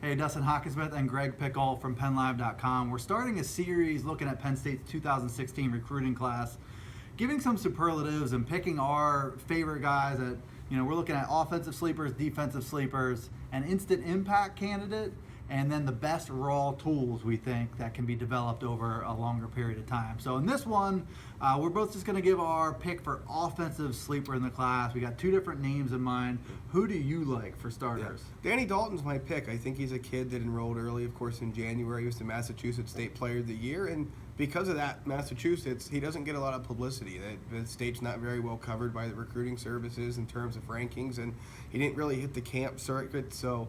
Hey, Dustin Hockensmith and Greg Pickel from PennLive.com. We're starting a series looking at Penn State's 2016 recruiting class, giving some superlatives and picking our favorite guys that, we're looking at offensive sleepers, defensive sleepers, an instant impact candidate, and then the best raw tools we think that can be developed over a longer period of time. So in this one, we're both just going to give our pick for offensive sleeper in the class. We got two different names in mind. Who do you like for starters? Yeah. Danny Dalton's my pick. I think he's a kid that enrolled early, of course, in January. He was the Massachusetts State Player of the Year, and because of that, Massachusetts, he doesn't get a lot of publicity. The state's not very well covered by the recruiting services in terms of rankings, and he didn't really hit the camp circuit, so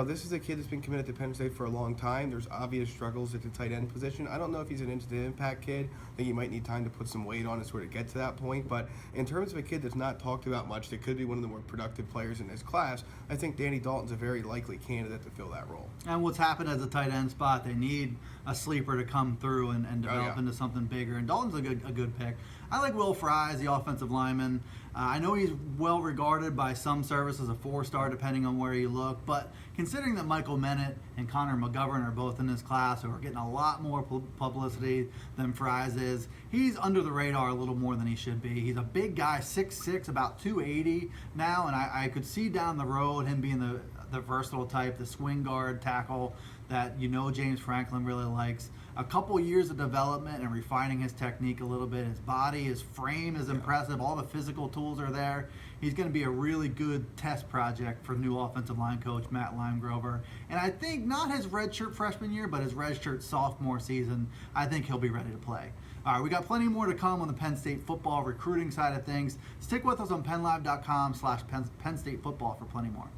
this is a kid that's been committed to Penn State for a long time. There's obvious struggles at the tight end position. I don't know if he's an instant impact kid. I think he might need time to put some weight on to sort of get to that point. But in terms of a kid that's not talked about much, that could be one of the more productive players in this class, I think Danny Dalton's a very likely candidate to fill that role. And what's happened as a tight end spot, they need a sleeper to come through and develop into something bigger. And Dalton's a good pick. I like Will Fry as the offensive lineman. I know he's well regarded by some services as a 4-star, depending on where you look. But considering that Michael Mennett and Connor McGovern are both in this class, who are getting a lot more publicity than Fry's is, he's under the radar a little more than he should be. He's a big guy, 6'6", about 280 now, and I could see down the road him being the versatile type, the swing guard tackle that James Franklin really likes. A couple years of development and refining his technique a little bit. His body, his frame is impressive. All the physical tools are there. He's going to be a really good test project for new offensive line coach Matt Limegrover. And I think not his redshirt freshman year, but his redshirt sophomore season, I think he'll be ready to play. All right, we got plenty more to come on the Penn State football recruiting side of things. Stick with us on PennLive.com/PennStateFootball for plenty more.